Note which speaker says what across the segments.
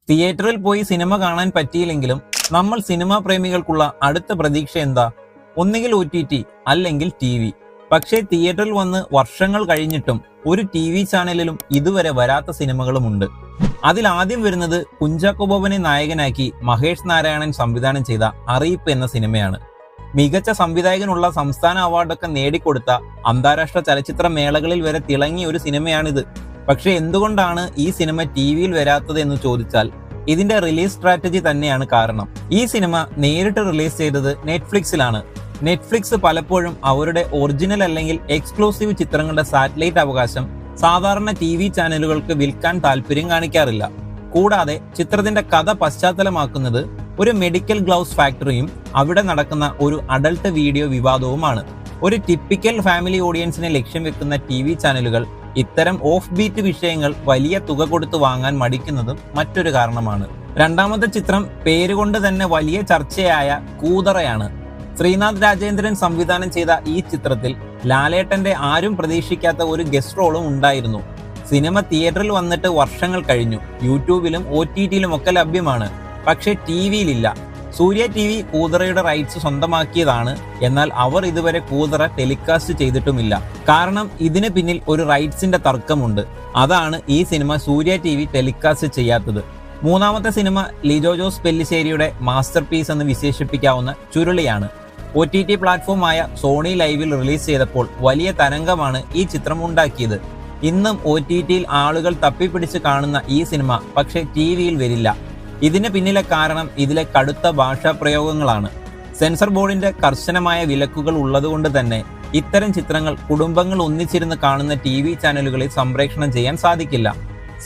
Speaker 1: തിയേറ്ററിൽ പോയി സിനിമ കാണാൻ പറ്റിയില്ലെങ്കിലും നമ്മൾ സിനിമാ പ്രേമികൾക്കുള്ള അടുത്ത പ്രതീക്ഷ എന്താ? ഒന്നുകിൽ OTT അല്ലെങ്കിൽ TV. പക്ഷേ തിയേറ്ററിൽ വന്ന് വർഷങ്ങൾ കഴിഞ്ഞിട്ടും ഒരു TV ചാനലിലും ഇതുവരെ വരാത്ത സിനിമകളുമുണ്ട്. അതിൽ ആദ്യം വരുന്നത് കുഞ്ചാക്കോ ബോബനെ നായകനാക്കി മഹേഷ് നാരായണൻ സംവിധാനം ചെയ്ത അറിയിപ്പ് എന്ന സിനിമയാണ്. മികച്ച സംവിധായകനുള്ള സംസ്ഥാന അവാർഡൊക്കെ നേടിക്കൊടുത്ത അന്താരാഷ്ട്ര ചലച്ചിത്ര മേളകളിൽ വരെ തിളങ്ങിയ ഒരു സിനിമയാണിത്. പക്ഷെ എന്തുകൊണ്ടാണ് ഈ സിനിമ TV-യിൽ വരാത്തത് എന്ന് ചോദിച്ചാൽ ഇതിന്റെ റിലീസ് സ്ട്രാറ്റജി തന്നെയാണ് കാരണം. ഈ സിനിമ നേരിട്ട് റിലീസ് ചെയ്തത് നെറ്റ്ഫ്ലിക്സിലാണ്. നെറ്റ്ഫ്ലിക്സ് പലപ്പോഴും അവരുടെ ഒറിജിനൽ അല്ലെങ്കിൽ എക്സ്ക്ലൂസീവ് ചിത്രങ്ങളുടെ സാറ്റലൈറ്റ് അവകാശം സാധാരണ TV ചാനലുകൾക്ക് വിൽക്കാൻ താല്പര്യം കാണിക്കാറില്ല. കൂടാതെ ചിത്രത്തിന്റെ കഥ പശ്ചാത്തലമാക്കുന്നത് ഒരു മെഡിക്കൽ ഗ്ലൗസ് ഫാക്ടറിയും അവിടെ നടക്കുന്ന ഒരു അഡൾട്ട് വീഡിയോ വിവാദവുമാണ്. ഒരു ടിപ്പിക്കൽ ഫാമിലി ഓഡിയൻസിനെ ലക്ഷ്യം വെക്കുന്ന TV ചാനലുകൾ ഇത്തരം ഓഫ് ബീറ്റ് വിഷയങ്ങൾ വലിയ തുക കൊടുത്തു വാങ്ങാൻ മടിക്കുന്നതും മറ്റൊരു കാരണമാണ്. രണ്ടാമത്തെ ചിത്രം പേരുകൊണ്ട് തന്നെ വലിയ ചർച്ചയായ കൂതറയാണ്. ശ്രീനാഥ് രാജേന്ദ്രൻ സംവിധാനം ചെയ്ത ഈ ചിത്രത്തിൽ ലാലേട്ടന്റെ ആരും പ്രതീക്ഷിക്കാത്ത ഒരു ഗസ്റ്റ് റോളും ഉണ്ടായിരുന്നു. സിനിമ തിയേറ്ററിൽ വന്നിട്ട് വർഷങ്ങൾ കഴിഞ്ഞു. യൂട്യൂബിലും OTT-യിലും ഒക്കെ ലഭ്യമാണ്. പക്ഷേ TV-യിലില്ല. സൂര്യ TV കൂതറയുടെ റൈറ്റ്സ് സ്വന്തമാക്കിയതാണ്. എന്നാൽ അവർ ഇതുവരെ കൂതറ ടെലികാസ്റ്റ് ചെയ്തിട്ടുമില്ല. കാരണം ഇതിന് പിന്നിൽ ഒരു റൈറ്റ്സിന്റെ തർക്കമുണ്ട്. അതാണ് ഈ സിനിമ സൂര്യ TV ടെലികാസ്റ്റ് ചെയ്യാത്തത്. മൂന്നാമത്തെ സിനിമ ലിജോ ജോസ് പെല്ലിശ്ശേരിയുടെ മാസ്റ്റർ പീസ് എന്ന് വിശേഷിപ്പിക്കാവുന്ന ചുരുളിയാണ്. OTT പ്ലാറ്റ്ഫോമായ സോണി ലൈവിൽ റിലീസ് ചെയ്തപ്പോൾ വലിയ തരംഗമാണ് ഈ ചിത്രം ഉണ്ടാക്കിയത്. ഇന്നും OTT-യിൽ ആളുകൾ തപ്പിപ്പിടിച്ച് കാണുന്ന ഈ സിനിമ പക്ഷേ TV-യിൽ വരില്ല. ഇതിന് പിന്നിലെ കാരണം ഇതിലെ കടുത്ത ഭാഷാ പ്രയോഗങ്ങളാണ്. സെൻസർ ബോർഡിന്റെ കർശനമായ വിലക്കുകൾ ഉള്ളതുകൊണ്ട് തന്നെ ഇത്തരം ചിത്രങ്ങൾ കുടുംബങ്ങൾ ഒന്നിച്ചിരുന്ന് കാണുന്ന TV ചാനലുകളിൽ സംപ്രേഷണം ചെയ്യാൻ സാധിക്കില്ല.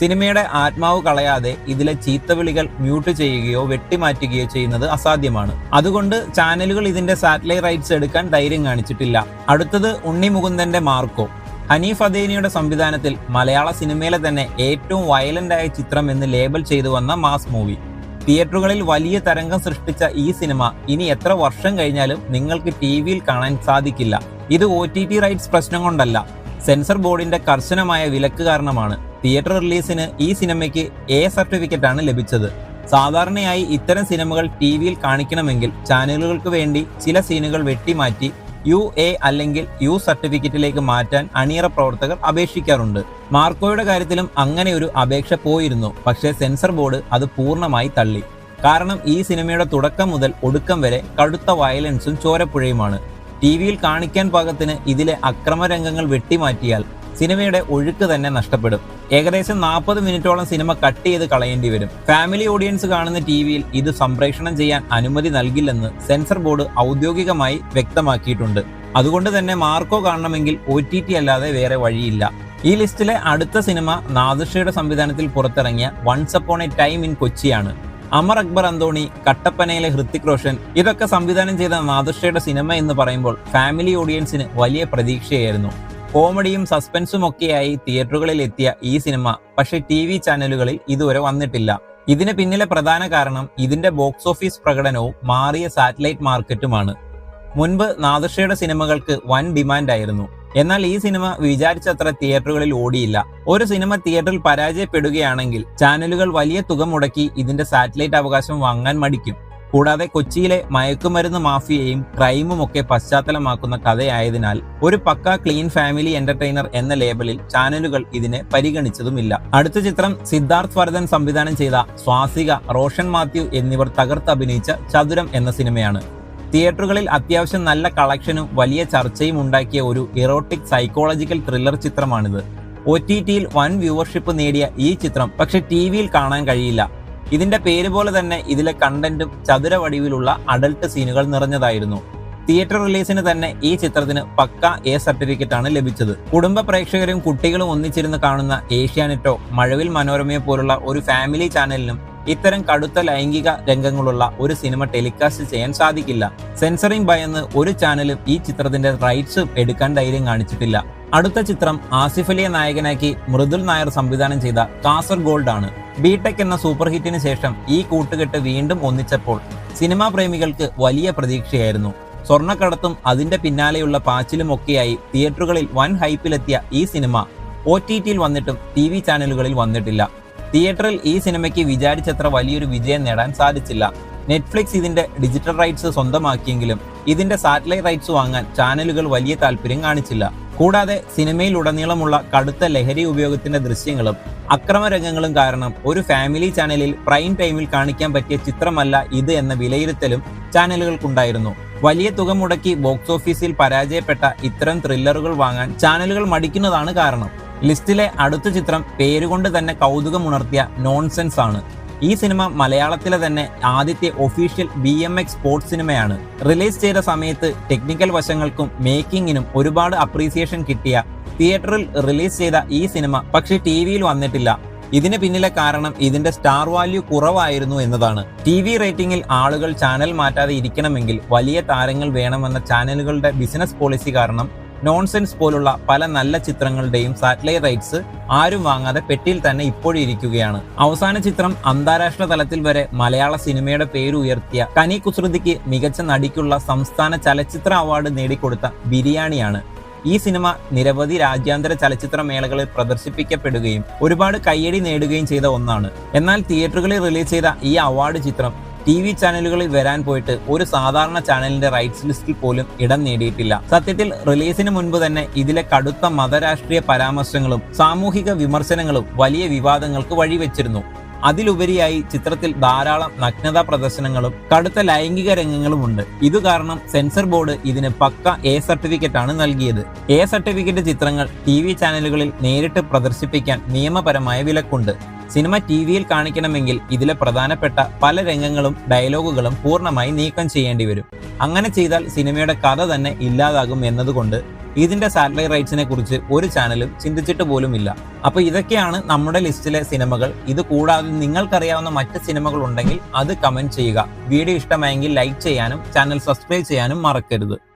Speaker 1: സിനിമയുടെ ആത്മാവ് കളയാതെ ഇതിലെ ചീത്തവിളികൾ മ്യൂട്ട് ചെയ്യുകയോ വെട്ടിമാറ്റുകയോ ചെയ്യുന്നത് അസാധ്യമാണ്. അതുകൊണ്ട് ചാനലുകൾ ഇതിന്റെ സാറ്റലൈറ്റ് റൈറ്റ്സ് എടുക്കാൻ ധൈര്യം കാണിച്ചിട്ടില്ല. അടുത്തത് ഉണ്ണി മുകുന്ദന്റെ മാർക്കോ. ഹനീഫ് അദേനിയുടെ സംവിധാനത്തിൽ മലയാള സിനിമയിലെ തന്നെ ഏറ്റവും വയലന്റ് ആയ ചിത്രം എന്ന് ലേബൽ ചെയ്തു വന്ന മാസ് മൂവി. തിയേറ്ററുകളിൽ വലിയ തരംഗം സൃഷ്ടിച്ച ഈ സിനിമ ഇനി എത്ര വർഷം കഴിഞ്ഞാലും നിങ്ങൾക്ക് TV-യിൽ കാണാൻ സാധിക്കില്ല. ഇത് OTT റൈറ്റ്സ് പ്രശ്നം കൊണ്ടല്ല, സെൻസർ ബോർഡിന്റെ കർശനമായ വിലക്ക് കാരണമാണ്. തിയേറ്റർ റിലീസിന് ഈ സിനിമയ്ക്ക് A സർട്ടിഫിക്കറ്റ് ആണ് ലഭിച്ചത്. സാധാരണയായി ഇത്തരം സിനിമകൾ TV-യിൽ കാണിക്കണമെങ്കിൽ ചാനലുകൾക്ക് വേണ്ടി ചില സീനുകൾ വെട്ടിമാറ്റി UA അല്ലെങ്കിൽ U സർട്ടിഫിക്കറ്റിലേക്ക് മാറ്റാൻ അണിയറ പ്രവർത്തകർ അപേക്ഷിക്കാറുണ്ട്. മാർക്കോയുടെ കാര്യത്തിലും അങ്ങനെ ഒരു അപേക്ഷ പോയിരുന്നു. പക്ഷേ സെൻസർ ബോർഡ് അത് പൂർണ്ണമായി തള്ളി. കാരണം ഈ സിനിമയുടെ തുടക്കം മുതൽ ഒടുക്കം വരെ കടുത്ത വയലൻസും ചോരപ്പുഴയുമാണ്. TV-യിൽ കാണിക്കാൻ പാകത്തിന് ഇതിലെ അക്രമരംഗങ്ങൾ വെട്ടിമാറ്റിയാൽ സിനിമയുടെ ഒഴുക്ക് തന്നെ നഷ്ടപ്പെടും. ഏകദേശം 40 മിനിറ്റോളം സിനിമ കട്ട് ചെയ്ത് കളയേണ്ടി വരും. ഫാമിലി ഓഡിയൻസ് കാണുന്ന TV-യിൽ ഇത് സംപ്രേഷണം ചെയ്യാൻ അനുമതി നൽകില്ലെന്ന് സെൻസർ ബോർഡ് ഔദ്യോഗികമായി വ്യക്തമാക്കിയിട്ടുണ്ട്. അതുകൊണ്ട് തന്നെ മാർക്കോ കാണണമെങ്കിൽ OTT അല്ലാതെ വേറെ വഴിയില്ല. ഈ ലിസ്റ്റിലെ അടുത്ത സിനിമ നാദിർഷയുടെ സംവിധാനത്തിൽ പുറത്തിറങ്ങിയ once upon a time in കൊച്ചിയാണ്. അമർ അക്ബർ അന്തോണി, കട്ടപ്പനയിലെ ഹൃത്തിക് റോഷൻ ഇതൊക്കെ സംവിധാനം ചെയ്ത നാദിർഷയുടെ സിനിമ എന്ന് പറയുമ്പോൾ ഫാമിലി ഓഡിയൻസിന് വലിയ പ്രതീക്ഷയായിരുന്നു. കോമഡിയും സസ്പെൻസും ഒക്കെയായി തിയേറ്ററുകളിൽ എത്തിയ ഈ സിനിമ പക്ഷേ TV ചാനലുകളിൽ ഇതുവരെ വന്നിട്ടില്ല. ഇതിന് പിന്നിലെ പ്രധാന കാരണം ഇതിന്റെ ബോക്സ് ഓഫീസ് പ്രകടനവും മാറിയ സാറ്റലൈറ്റ് മാർക്കറ്റുമാണ്. മുൻപ് നാദിർഷയുടെ സിനിമകൾക്ക് വൻ ഡിമാൻഡ് ആയിരുന്നു. എന്നാൽ ഈ സിനിമ വിചാരിച്ചത്ര തിയേറ്ററുകളിൽ ഓടിയില്ല. ഒരു സിനിമ തിയേറ്ററിൽ പരാജയപ്പെടുകയാണെങ്കിൽ ചാനലുകൾ വലിയ തുക മുടക്കി ഇതിന്റെ സാറ്റലൈറ്റ് അവകാശം വാങ്ങാൻ മടിക്കും. കൂടാതെ കൊച്ചിയിലെ മയക്കുമരുന്ന് മാഫിയയും ക്രൈമും ഒക്കെ പശ്ചാത്തലമാക്കുന്ന കഥയായതിനാൽ ഒരു പക്ക ക്ലീൻ ഫാമിലി എന്റർടൈനർ എന്ന ലേബലിൽ ചാനലുകൾ ഇതിനെ പരിഗണിച്ചതുമില്ല. അടുത്ത ചിത്രം സിദ്ധാർത്ഥ് വർദ്ധൻ സംവിധാനം ചെയ്ത സ്വാസിക, റോഷൻ മാത്യു എന്നിവർ തകർത്തഭിനയിച്ച ചതുരം എന്ന സിനിമയാണ്. തിയേറ്ററുകളിൽ അത്യാവശ്യം നല്ല കളക്ഷനും വലിയ ചർച്ചയും ഉണ്ടാക്കിയ ഒരു ഇറോട്ടിക് സൈക്കോളജിക്കൽ ത്രില്ലർ ചിത്രമാണിത്. OTT-യിൽ വൻ വ്യൂവർഷിപ്പ് നേടിയ ഈ ചിത്രം പക്ഷെ TV-യിൽ കാണാൻ കഴിയില്ല. ഇതിന്റെ പേര് പോലെ തന്നെ ഇതിലെ കണ്ടന്റും ചതുര വടിവിലുള്ള അഡൽട്ട് സീനുകൾ നിറഞ്ഞതായിരുന്നു. തിയേറ്റർ റിലീസിന് തന്നെ ഈ ചിത്രത്തിന് പക്ക A സർട്ടിഫിക്കറ്റ് ആണ് ലഭിച്ചത്. കുടുംബ പ്രേക്ഷകരും കുട്ടികളും ഒന്നിച്ചിരുന്ന് കാണുന്ന ഏഷ്യാനെറ്റോ മഴവിൽ മനോരമയോ പോലുള്ള ഒരു ഫാമിലി ചാനലിനും ഇത്തരം കടുത്ത ലൈംഗിക രംഗങ്ങളുള്ള ഒരു സിനിമ ടെലികാസ്റ്റ് ചെയ്യാൻ സാധിക്കില്ല. സെൻസറിംഗ് ഭയന്ന് ഒരു ചാനലും ഈ ചിത്രത്തിന്റെ റൈറ്റ്സ് എടുക്കാൻ ധൈര്യം കാണിച്ചിട്ടില്ല. അടുത്ത ചിത്രം ആസിഫ് അലിയെ നായകനാക്കി മൃദുൽ നായർ സംവിധാനം ചെയ്ത കാസർഗോൾഡ് ആണ്. ബിടെക് എന്ന സൂപ്പർ ഹിറ്റിന് ശേഷം ഈ കൂട്ടുകെട്ട് വീണ്ടും ഒന്നിച്ചപ്പോൾ സിനിമാ പ്രേമികൾക്ക് വലിയ പ്രതീക്ഷയായിരുന്നു. സ്വർണ്ണക്കടത്തും അതിന്റെ പിന്നാലെയുള്ള പാച്ചിലുമൊക്കെയായി തിയേറ്ററുകളിൽ വൻ ഹൈപ്പിലെത്തിയ ഈ സിനിമ OTT-യിൽ വന്നിട്ടും TV ചാനലുകളിൽ വന്നിട്ടില്ല. തിയേറ്ററിൽ ഈ സിനിമയ്ക്ക് വിചാരിച്ചത്ര വലിയൊരു വിജയം നേടാൻ സാധിച്ചില്ല. നെറ്റ്ഫ്ലിക്സ് ഇതിന്റെ ഡിജിറ്റൽ റൈറ്റ്സ് സ്വന്തമാക്കിയെങ്കിലും ഇതിന്റെ സാറ്റലൈറ്റ് റൈറ്റ്സ് വാങ്ങാൻ ചാനലുകൾ വലിയ താല്പര്യം കാണിച്ചില്ല. കൂടാതെ സിനിമയിലുടനീളമുള്ള കടുത്ത ലഹരി ഉപയോഗത്തിന്റെ ദൃശ്യങ്ങളും അക്രമരംഗങ്ങളും കാരണം ഒരു ഫാമിലി ചാനലിൽ പ്രൈം ടൈമിൽ കാണിക്കാൻ പറ്റിയ ചിത്രമല്ല ഇത് എന്ന വിലയിരുത്തലും ചാനലുകൾക്കുണ്ടായിരുന്നു. വലിയ തുക മുടക്കി ബോക്സ് ഓഫീസിൽ പരാജയപ്പെട്ട ഇത്തരം ത്രില്ലറുകൾ വാങ്ങാൻ ചാനലുകൾ മടിക്കുന്നതാണ് കാരണം. ലിസ്റ്റിലെ അടുത്ത ചിത്രം പേരുകൊണ്ട് തന്നെ കൗതുകമുണർത്തിയ നോൺസെൻസ് ആണ്. ഈ സിനിമ മലയാളത്തിലെ തന്നെ ആദ്യത്തെ ഒഫീഷ്യൽ BMX സ്പോർട്സ് സിനിമയാണ്. റിലീസ് ചെയ്ത സമയത്ത് ടെക്നിക്കൽ വശങ്ങൾക്കും മേക്കിങ്ങിനും ഒരുപാട് അപ്രീസിയേഷൻ കിട്ടിയ തിയേറ്ററിൽ റിലീസ് ചെയ്ത ഈ സിനിമ പക്ഷേ TV-യിൽ വന്നിട്ടില്ല. ഇതിന് പിന്നിലെ കാരണം ഇതിന്റെ സ്റ്റാർ വാല്യൂ കുറവായിരുന്നു എന്നതാണ്. TV റേറ്റിംഗിൽ ആളുകൾ ചാനൽ മാറ്റാതെ ഇരിക്കണമെങ്കിൽ വലിയ താരങ്ങൾ വേണമെന്ന ചാനലുകളുടെ ബിസിനസ് പോളിസി കാരണം നോൺസെൻസ് പോലുള്ള പല നല്ല ചിത്രങ്ങളുടെയും സാറ്റലൈറ്റ് റൈറ്റ്സ് ആരും വാങ്ങാതെ പെട്ടിയിൽ തന്നെ ഇപ്പോഴും ഇരിക്കുകയാണ്. അവസാന ചിത്രം അന്താരാഷ്ട്ര തലത്തിൽ വരെ മലയാള സിനിമയുടെ പേര് ഉയർത്തിയ കനി കുസൃതിക്ക് മികച്ച നടിക്കുള്ള സംസ്ഥാന ചലച്ചിത്ര അവാർഡ് നേടിക്കൊടുത്ത ബിരിയാണിയാണ്. ഈ സിനിമ നിരവധി രാജ്യാന്തര ചലച്ചിത്ര മേളകളിൽ പ്രദർശിപ്പിക്കപ്പെടുകയും ഒരുപാട് കയ്യടി നേടുകയും ചെയ്ത ഒന്നാണ്. എന്നാൽ തിയേറ്ററുകളിൽ റിലീസ് ചെയ്ത ഈ അവാർഡ് ചിത്രം TV ചാനലുകളിൽ വരാൻ പോയിട്ട് ഒരു സാധാരണ ചാനലിന്റെ റൈറ്റ്സ് ലിസ്റ്റിൽ പോലും ഇടം നേടിയിട്ടില്ല. സത്യത്തിൽ റിലീസിന് മുൻപ് തന്നെ ഇതിലെ കടുത്ത മതരാഷ്ട്രീയ പരാമർശങ്ങളും സാമൂഹിക വിമർശനങ്ങളും വലിയ വിവാദങ്ങൾക്ക് വഴിവെച്ചിരുന്നു. അതിലുപരിയായി ചിത്രത്തിൽ ധാരാളം നഗ്നതാ പ്രദർശനങ്ങളും കടുത്ത ലൈംഗിക രംഗങ്ങളുമുണ്ട്. ഇത് കാരണം സെൻസർ ബോർഡ് ഇതിന് പക്ക A സർട്ടിഫിക്കറ്റ് ആണ് നൽകിയത്. A സർട്ടിഫിക്കറ്റ് ചിത്രങ്ങൾ TV ചാനലുകളിൽ നേരിട്ട് പ്രദർശിപ്പിക്കാൻ നിയമപരമായ വിലക്കുണ്ട്. സിനിമ TV-യിൽ കാണിക്കണമെങ്കിൽ ഇതിലെ പ്രധാനപ്പെട്ട പല രംഗങ്ങളും ഡയലോഗുകളും പൂർണ്ണമായി നീക്കം ചെയ്യേണ്ടി വരും. അങ്ങനെ ചെയ്താൽ സിനിമയുടെ കഥ തന്നെ ഇല്ലാതാകും എന്നതുകൊണ്ട് ഇതിന്റെ സാറ്റലൈറ്റ് റൈറ്റ്സിനെ കുറിച്ച് ഒരു ചാനലും ചിന്തിച്ചിട്ട് പോലുമില്ല. അപ്പോൾ ഇതൊക്കെയാണ് നമ്മുടെ ലിസ്റ്റിലെ സിനിമകൾ. ഇത് കൂടാതെ നിങ്ങൾക്കറിയാവുന്ന മറ്റ് സിനിമകൾ ഉണ്ടെങ്കിൽ അത് കമന്റ് ചെയ്യുക. വീഡിയോ ഇഷ്ടമായെങ്കിൽ ലൈക്ക് ചെയ്യാനും ചാനൽ സബ്സ്ക്രൈബ് ചെയ്യാനും മറക്കരുത്.